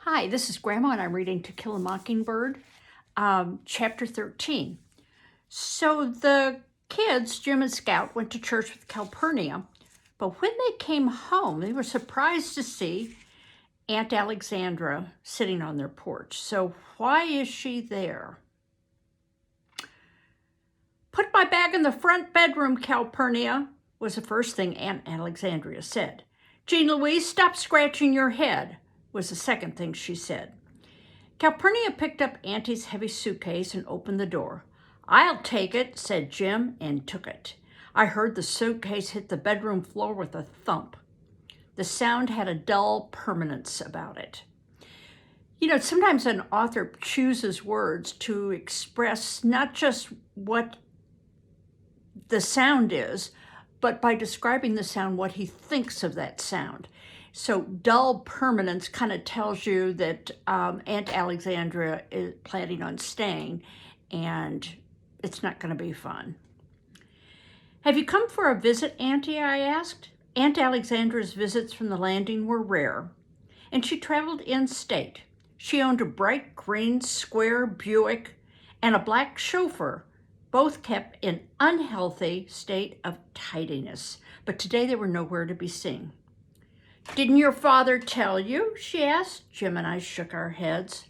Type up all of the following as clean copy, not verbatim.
Hi, this is Grandma, and I'm reading To Kill a Mockingbird, chapter 13. So the kids, Jim and Scout, went to church with Calpurnia, but when they came home, they were surprised to see Aunt Alexandra sitting on their porch. So why is she there? "Put my bag in the front bedroom, Calpurnia," was the first thing Aunt Alexandria said. "Jean Louise, stop scratching your head," was the second thing she said. Calpurnia picked up Auntie's heavy suitcase and opened the door. "I'll take it," said Jim, and took it. I heard the suitcase hit the bedroom floor with a thump. The sound had a dull permanence about it. You know, sometimes an author chooses words to express not just what the sound is, but by describing the sound, what he thinks of that sound. So dull permanence kind of tells you that Aunt Alexandra is planning on staying, and it's not going to be fun. "Have you come for a visit, Auntie?" I asked. Aunt Alexandra's visits from the landing were rare, and she traveled in state. She owned a bright green square Buick and a black chauffeur, both kept in unhealthy state of tidiness, but today they were nowhere to be seen. "Didn't your father tell you?" she asked. Jim and I shook our heads.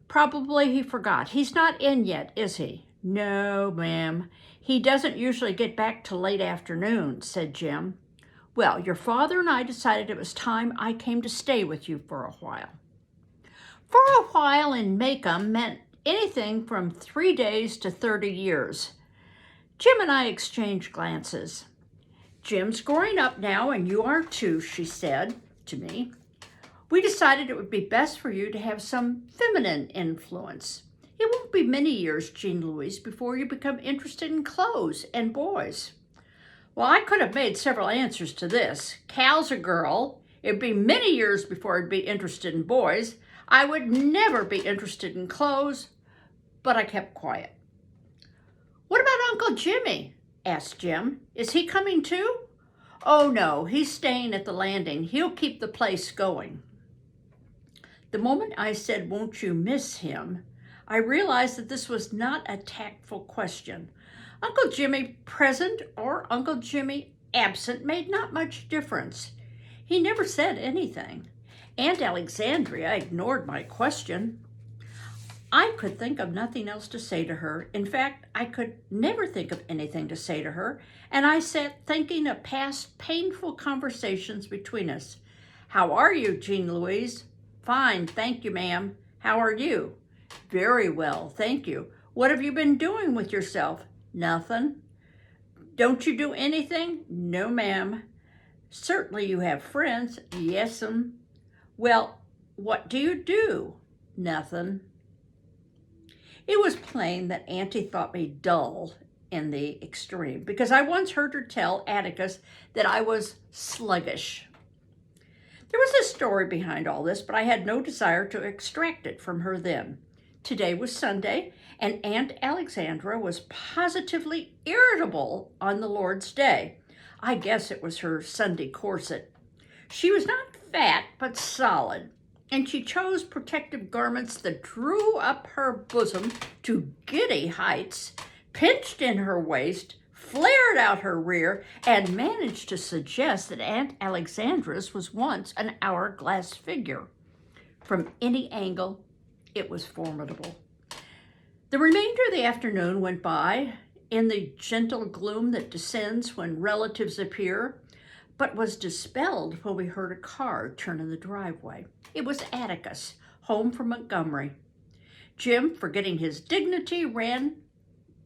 "Probably he forgot. He's not in yet, is he?" "No, ma'am. He doesn't usually get back till late afternoon," said Jim. "Well, your father and I decided it was time I came to stay with you for a while." For a while in Maycomb meant anything from 3 days to 30 years. Jim and I exchanged glances. "Jim's growing up now, and you are too," she said to me. "We decided it would be best for you to have some feminine influence. It won't be many years, Jean Louise, before you become interested in clothes and boys." Well, I could have made several answers to this. Cal's a girl. It'd be many years before I'd be interested in boys. I would never be interested in clothes, but I kept quiet. "What about Uncle Jimmy?" asked Jim. "Is he coming too?" "Oh no, he's staying at the landing. He'll keep the place going." The moment I said, "Won't you miss him?" I realized that this was not a tactful question. Uncle Jimmy present or Uncle Jimmy absent made not much difference. He never said anything. Aunt Alexandria ignored my question. I could think of nothing else to say to her. In fact, I could never think of anything to say to her, and I sat thinking of past painful conversations between us. "How are you, Jean Louise?" "Fine, thank you, ma'am." "How are you?" "Very well, thank you." "What have you been doing with yourself?" "Nothing." "Don't you do anything?" "No, ma'am." "Certainly you have friends." "Yes'm." "Well, what do you do?" "Nothing." It was plain that Auntie thought me dull in the extreme, because I once heard her tell Atticus that I was sluggish. There was a story behind all this, but I had no desire to extract it from her then. Today was Sunday, and Aunt Alexandra was positively irritable on the Lord's Day. I guess it was her Sunday corset. She was not fat, but solid, and she chose protective garments that drew up her bosom to giddy heights, pinched in her waist, flared out her rear, and managed to suggest that Aunt Alexandra's was once an hourglass figure. From any angle, it was formidable. The remainder of the afternoon went by in the gentle gloom that descends when relatives appear, but was dispelled when we heard a car turn in the driveway. It was Atticus, home from Montgomery. Jim, forgetting his dignity, ran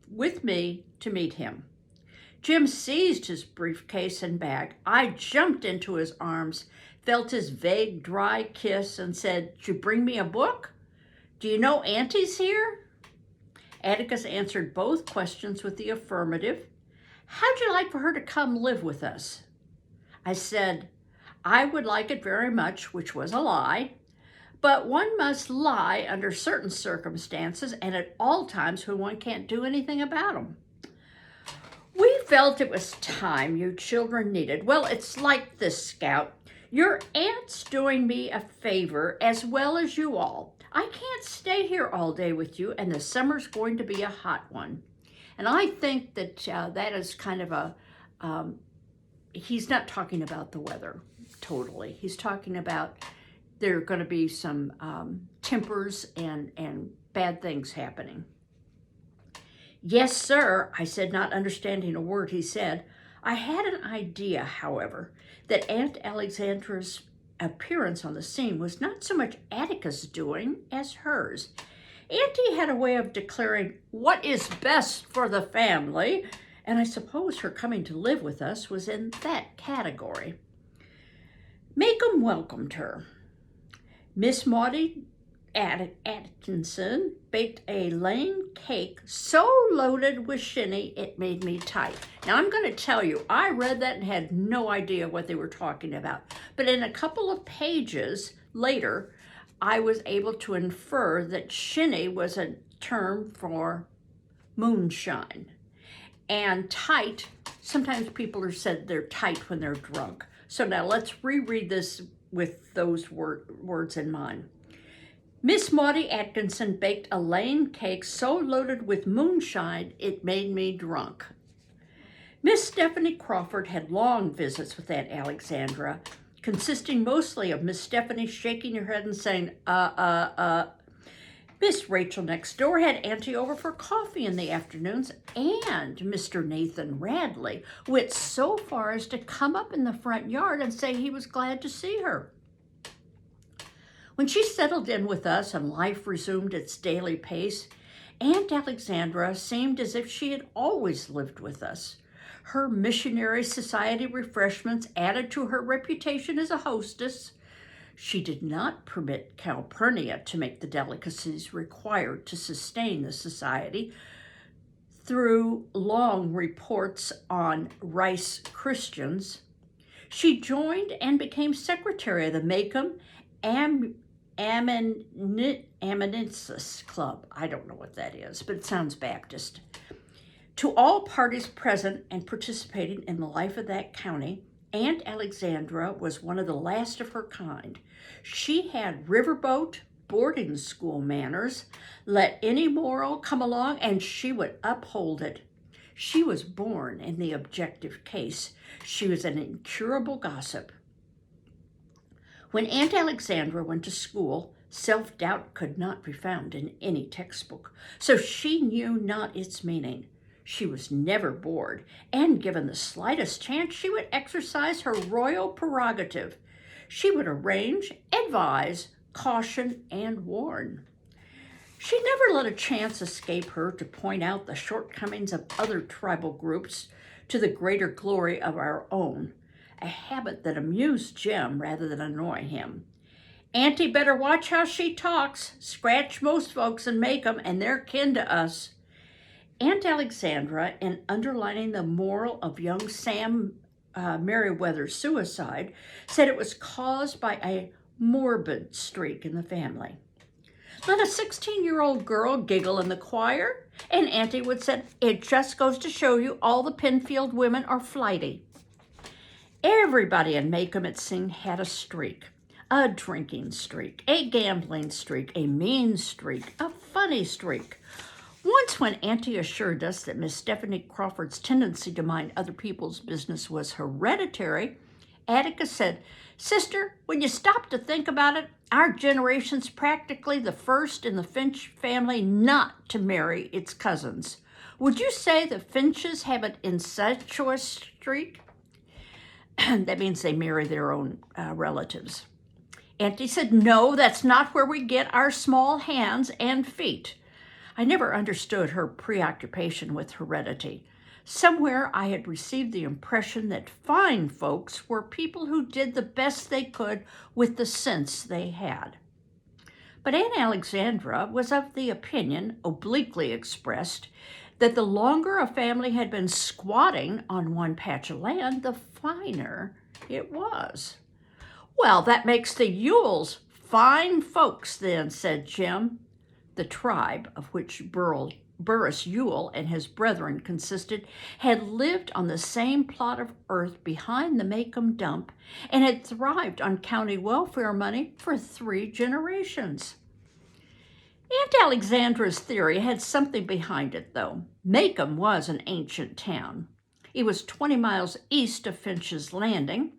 with me to meet him. Jim seized his briefcase and bag. I jumped into his arms, felt his vague, dry kiss, and said, "Did you bring me a book? Do you know Auntie's here?" Atticus answered both questions with the affirmative. "How'd you like for her to come live with us?" I said, I would like it very much, which was a lie, but one must lie under certain circumstances and at all times when one can't do anything about them. "We felt it was time you children needed." "Well, it's like this, Scout. Your aunt's doing me a favor as well as you all. I can't stay here all day with you, and the summer's going to be a hot one. And I think that that is kind of a, he's not talking about the weather totally. He's talking about there are going to be some tempers and bad things happening. Yes, sir, I said, not understanding a word he said. I had an idea, however, that Aunt Alexandra's appearance on the scene was not so much Atticus' doing as hers. Auntie had a way of declaring what is best for the family, and I suppose her coming to live with us was in that category. Maycomb welcomed her. Miss Maudie Atkinson baked a Lane cake so loaded with shinny it made me tight. Now I'm going to tell you, I read that and had no idea what they were talking about. But in a couple of pages later, I was able to infer that shinny was a term for moonshine. And tight, sometimes people are said they're tight when they're drunk. So now let's reread this with those words in mind. Miss Maudie Atkinson baked a Lane cake so loaded with moonshine it made me drunk. Miss Stephanie Crawford had long visits with Aunt Alexandra, consisting mostly of Miss Stephanie shaking her head and saying, Miss Rachel next door had Auntie over for coffee in the afternoons, and Mr. Nathan Radley went so far as to come up in the front yard and say he was glad to see her. When she settled in with us and life resumed its daily pace, Aunt Alexandra seemed as if she had always lived with us. Her missionary society refreshments added to her reputation as a hostess. She did not permit Calpurnia to make the delicacies required to sustain the society through long reports on rice Christians. She joined and became secretary of the Maycomb Amanuensis Club. I don't know what that is, but it sounds Baptist. To all parties present and participating in the life of that county, Aunt Alexandra was one of the last of her kind. She had riverboat boarding school manners. Let any moral come along and she would uphold it. She was born in the objective case. She was an incurable gossip. When Aunt Alexandra went to school, self-doubt could not be found in any textbook, so she knew not its meaning. She was never bored, and given the slightest chance, she would exercise her royal prerogative. She would arrange, advise, caution, and warn. She never let a chance escape her to point out the shortcomings of other tribal groups to the greater glory of our own, a habit that amused Jim rather than annoy him. Auntie better watch how she talks. Scratch most folks in Maycomb, and they're kin to us. Aunt Alexandra, in underlining the moral of young Sam Merriweather's suicide, said it was caused by a morbid streak in the family. Let a 16-year-old girl giggle in the choir, and Auntie would say, it just goes to show you all the Penfield women are flighty. Everybody in Maycomb, it seemed, had a streak. A drinking streak, a gambling streak, a mean streak, a funny streak. Once when Auntie assured us that Miss Stephanie Crawford's tendency to mind other people's business was hereditary, Atticus said, Sister, when you stop to think about it, our generation's practically the first in the Finch family not to marry its cousins. Would you say the Finches have an incestuous streak? That means they marry their own relatives. Auntie said, no, that's not where we get our small hands and feet. I never understood her preoccupation with heredity. Somewhere I had received the impression that fine folks were people who did the best they could with the sense they had. But Aunt Alexandra was of the opinion, obliquely expressed, that the longer a family had been squatting on one patch of land, the finer it was. Well, that makes the Yules fine folks then, said Jim. The tribe, of which Burl Burris Ewell and his brethren consisted, had lived on the same plot of earth behind the Maycomb dump and had thrived on county welfare money for 3 generations. Aunt Alexandra's theory had something behind it, though. Maycomb was an ancient town. It was 20 miles east of Finch's Landing,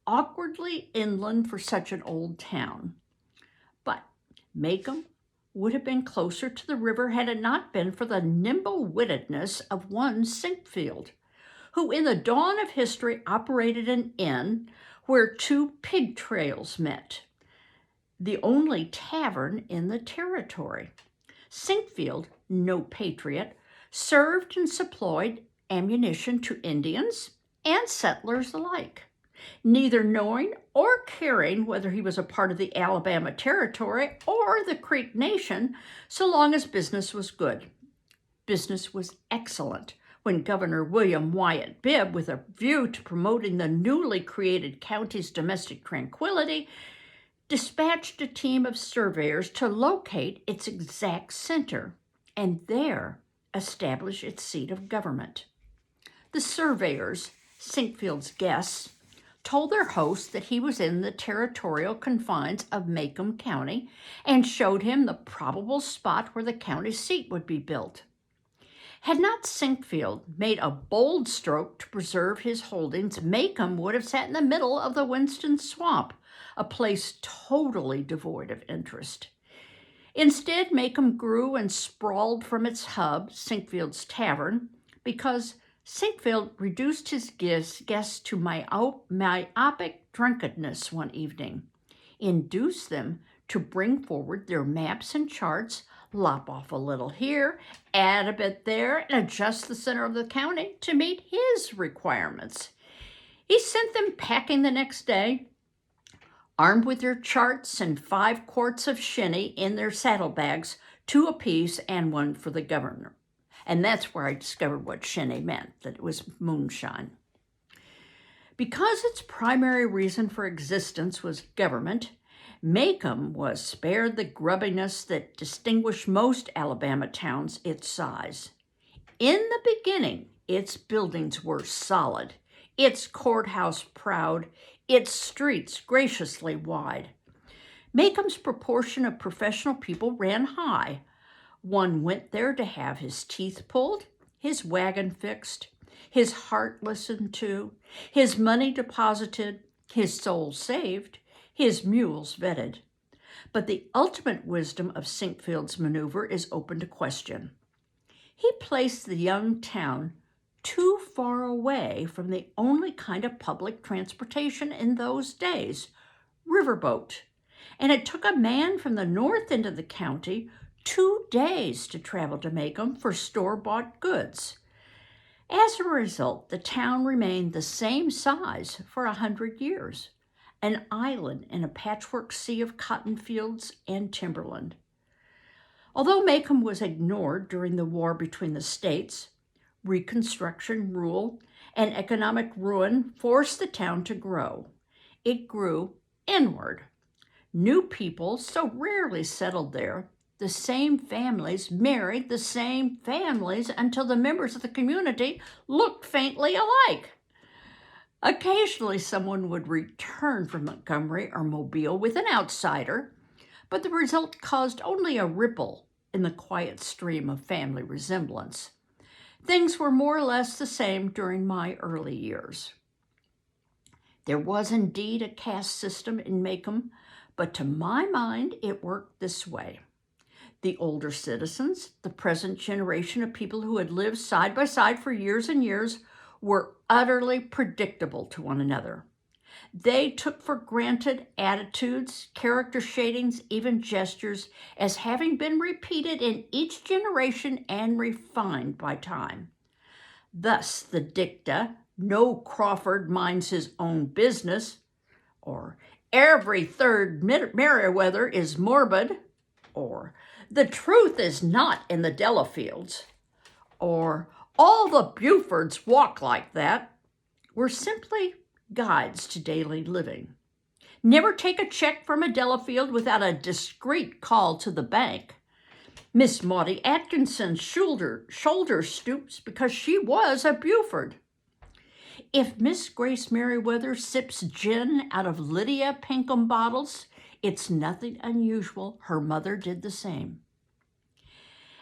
awkwardly inland for such an old town. But Maycomb would have been closer to the river had it not been for the nimble-wittedness of one Sinkfield, who in the dawn of history operated an inn where 2 pig trails met, the only tavern in the territory. Sinkfield, no patriot, served and supplied ammunition to Indians and settlers alike, neither knowing or caring whether he was a part of the Alabama Territory or the Creek Nation, so long as business was good. Business was excellent when Governor William Wyatt Bibb, with a view to promoting the newly created county's domestic tranquility, dispatched a team of surveyors to locate its exact center and there establish its seat of government. The surveyors, Sinkfield's guests, told their host that he was in the territorial confines of Maycomb County and showed him the probable spot where the county seat would be built. Had not Sinkfield made a bold stroke to preserve his holdings, Maycomb would have sat in the middle of the Winston Swamp, a place totally devoid of interest. Instead, Maycomb grew and sprawled from its hub, Sinkfield's Tavern, because Sinkfield reduced his guests to myopic drunkenness one evening, induced them to bring forward their maps and charts, lop off a little here, add a bit there, and adjust the center of the county to meet his requirements. He sent them packing the next day, armed with their charts and 5 quarts of shinny in their saddlebags, 2 apiece and 1 for the governor. And that's where I discovered what shinny meant, that it was moonshine. Because its primary reason for existence was government, Maycomb was spared the grubbiness that distinguished most Alabama towns its size. In the beginning, its buildings were solid, its courthouse proud, its streets graciously wide. Maycomb's proportion of professional people ran high. One went there to have his teeth pulled, his wagon fixed, his heart listened to, his money deposited, his soul saved, his mules vetted. But the ultimate wisdom of Sinkfield's maneuver is open to question. He placed the young town too far away from the only kind of public transportation in those days, riverboat, and it took a man from the north end of the county 2 days to travel to Maycomb for store-bought goods. As a result, the town remained the same size for 100 years, an island in a patchwork sea of cotton fields and timberland. Although Maycomb was ignored during the war between the states, Reconstruction rule and economic ruin forced the town to grow. It grew inward. New people so rarely settled there. The same families married the same families until the members of the community looked faintly alike. Occasionally, someone would return from Montgomery or Mobile with an outsider, but the result caused only a ripple in the quiet stream of family resemblance. Things were more or less the same during my early years. There was indeed a caste system in Maycomb, but to my mind, it worked this way. The older citizens, the present generation of people who had lived side by side for years and years, were utterly predictable to one another. They took for granted attitudes, character shadings, even gestures, as having been repeated in each generation and refined by time. Thus, the dicta, "No Crawford minds his own business," or "Every third Meriwether is morbid," or "The truth is not in the Delafields," or "All the Bufords walk like that," were simply guides to daily living. Never take a check from a Delafield without a discreet call to the bank. Miss Maudie Atkinson's shoulder stoops because she was a Buford. If Miss Grace Merriweather sips gin out of Lydia Pinkham bottles, it's nothing unusual. Her mother did the same.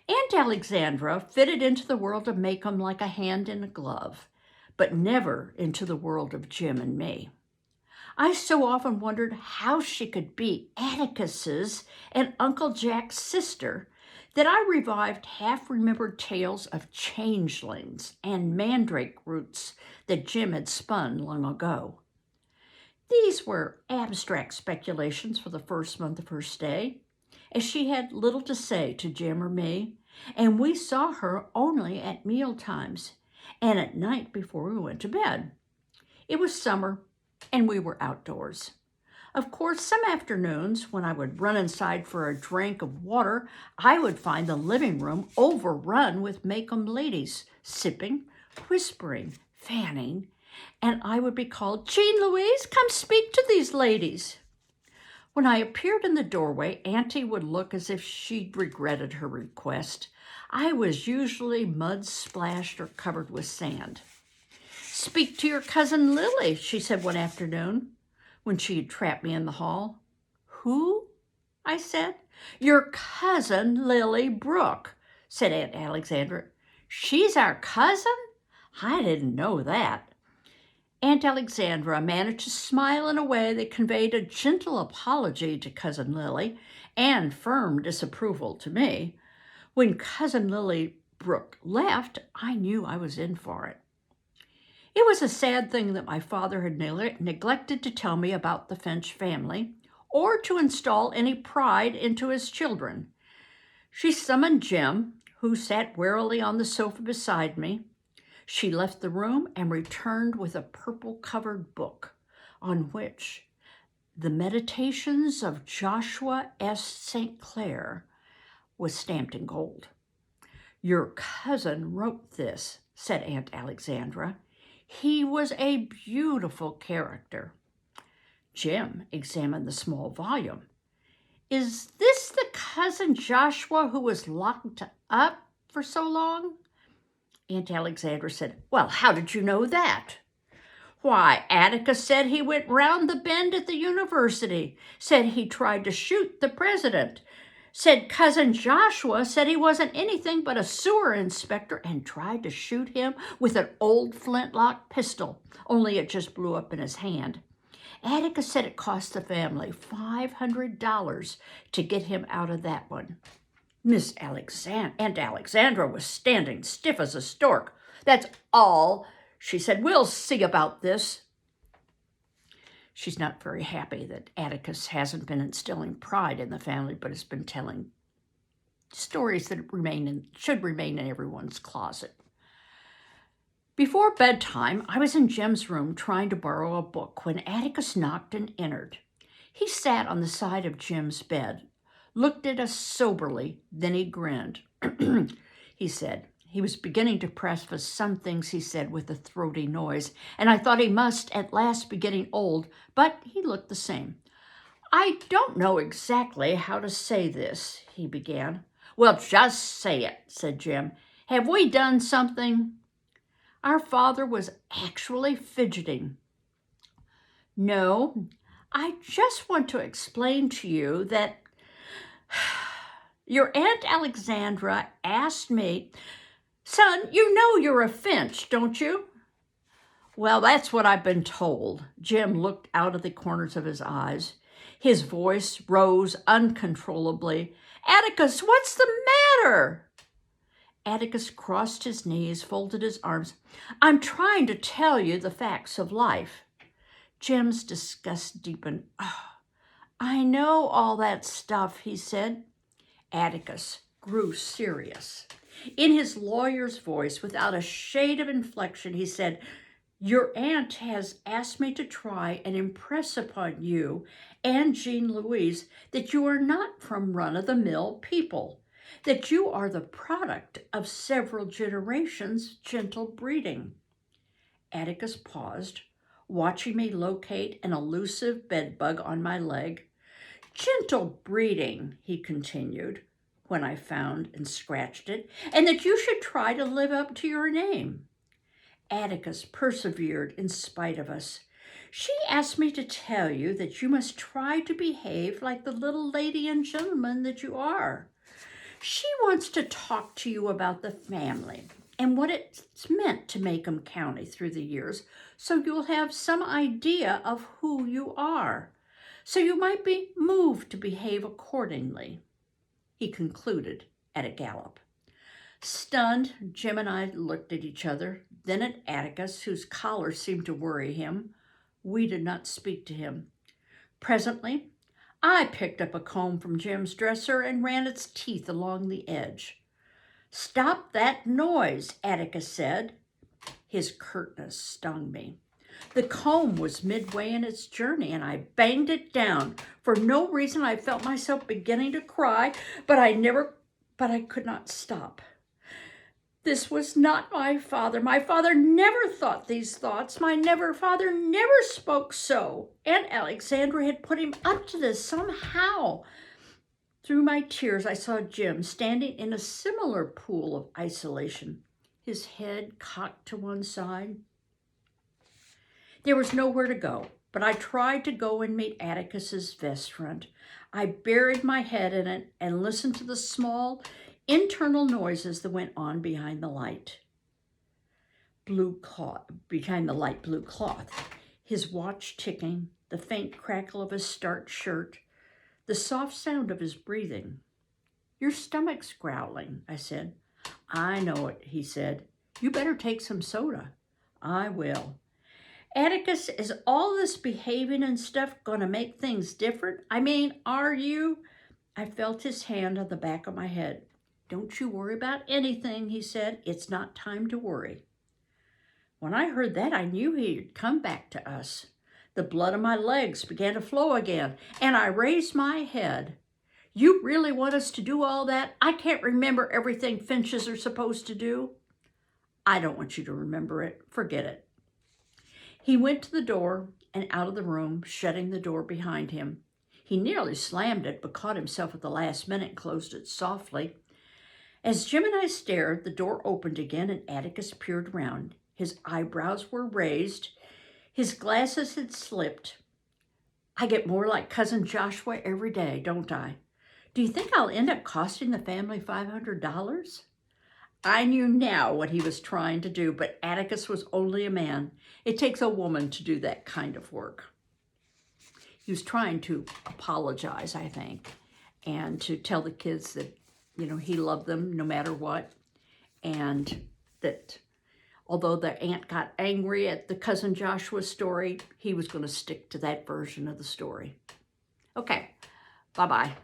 Aunt Alexandra fitted into the world of Maycomb like a hand in a glove, but never into the world of Jim and me. I so often wondered how she could be Atticus's and Uncle Jack's sister that I revived half-remembered tales of changelings and mandrake roots that Jim had spun long ago. These were abstract speculations for the first month of her stay, as she had little to say to Jim or me, and we saw her only at meal times and at night before we went to bed. It was summer, and we were outdoors. Of course, some afternoons, when I would run inside for a drink of water, I would find the living room overrun with Maycomb ladies, sipping, whispering, fanning, and I would be called, "Jean Louise, come speak to these ladies." When I appeared in the doorway, Auntie would look as if she'd regretted her request. I was usually mud-splashed or covered with sand. "Speak to your cousin Lily," she said one afternoon, when she had trapped me in the hall. "Who?" I said. "Your cousin Lily Brooke," said Aunt Alexandra. "She's our cousin? I didn't know that." Aunt Alexandra managed to smile in a way that conveyed a gentle apology to Cousin Lily and firm disapproval to me. When Cousin Lily Brooke left, I knew I was in for it. It was a sad thing that my father had neglected to tell me about the Finch family or to install any pride into his children. She summoned Jim, who sat wearily on the sofa beside me. She left the room and returned with a purple-covered book on which the Meditations of Joshua S. St. Clair was stamped in gold. "Your cousin wrote this," said Aunt Alexandra. "He was a beautiful character." Jim examined the small volume. "Is this the cousin Joshua who was locked up for so long?" Aunt Alexandra said, "Well, how did you know that?" "Why, Atticus said he went round the bend at the university, said he tried to shoot the president, said cousin Joshua said he wasn't anything but a sewer inspector and tried to shoot him with an old flintlock pistol, only it just blew up in his hand. Atticus said it cost the family $500 to get him out of that one." Aunt Alexandra was standing stiff as a stork. "That's all," she said. "We'll see about this." She's not very happy that Atticus hasn't been instilling pride in the family, but has been telling stories that should remain in everyone's closet. Before bedtime, I was in Jim's room trying to borrow a book when Atticus knocked and entered. He sat on the side of Jim's bed, looked at us soberly, then he grinned. He said, he was beginning to preface some things he said with a throaty noise, and I thought he must at last be getting old, but he looked the same. "I don't know exactly how to say this," he began. "Well, just say it," said Jim. "Have we done something?" Our father was actually fidgeting. "No, I just want to explain to you that your Aunt Alexandra asked me, 'Son, you know you're a Finch, don't you?' Well, that's what I've been told." Jim looked out of the corners of his eyes. His voice rose uncontrollably. "Atticus, what's the matter?" Atticus crossed his knees, folded his arms. "I'm trying to tell you the facts of life." Jim's disgust deepened. "Oh, I know all that stuff," he said. Atticus grew serious. In his lawyer's voice, without a shade of inflection, he said, "Your aunt has asked me to try and impress upon you and Jean Louise that you are not from run-of-the-mill people, that you are the product of several generations' gentle breeding." Atticus paused, watching me locate an elusive bedbug on my leg. "Gentle breeding," he continued. when I found and scratched it, and that you should try to live up to your name. Atticus persevered in spite of us. She asked me to tell you that you must try to behave like the little lady and gentleman that you are. She wants to talk to you about the family and what it's meant to Maycomb County through the years, so you'll have some idea of who you are, so you might be moved to behave accordingly," he concluded at a gallop. Stunned, Jim and I looked at each other, then at Atticus, whose collar seemed to worry him. We did not speak to him. Presently, I picked up a comb from Jim's dresser and ran its teeth along the edge. "Stop that noise," Atticus said. His curtness stung me. The comb was midway in its journey, and I banged it down. For no reason, I felt myself beginning to cry, but I could not stop. This was not my father. My father never thought these thoughts. My father never spoke so. Aunt Alexandra had put him up to this somehow. Through my tears, I saw Jim standing in a similar pool of isolation, his head cocked to one side. There was nowhere to go, but I tried to go and meet Atticus's vest front. I buried my head in it and listened to the small internal noises that went on behind the light blue cloth. His watch ticking, the faint crackle of his starched shirt, the soft sound of his breathing. "Your stomach's growling," I said. "I know it," he said. "You better take some soda." "I will." "Atticus, is all this behaving and stuff going to make things different? I mean, are you?" I felt his hand on the back of my head. "Don't you worry about anything," he said. "It's not time to worry." When I heard that, I knew he had come back to us. The blood in my legs began to flow again, and I raised my head. "You really want us to do all that? I can't remember everything Finches are supposed to do." "I don't want you to remember it. Forget it." He went to the door and out of the room, shutting the door behind him. He nearly slammed it, but caught himself at the last minute and closed it softly. As Jim and I stared, the door opened again and Atticus peered round. His eyebrows were raised. His glasses had slipped. "I get more like Cousin Joshua every day, don't I? Do you think I'll end up costing the family $500? I knew now what he was trying to do, but Atticus was only a man. It takes a woman to do that kind of work. He was trying to apologize, I think, and to tell the kids that, he loved them no matter what, and that although the aunt got angry at the Cousin Joshua story, he was going to stick to that version of the story. Okay, bye-bye.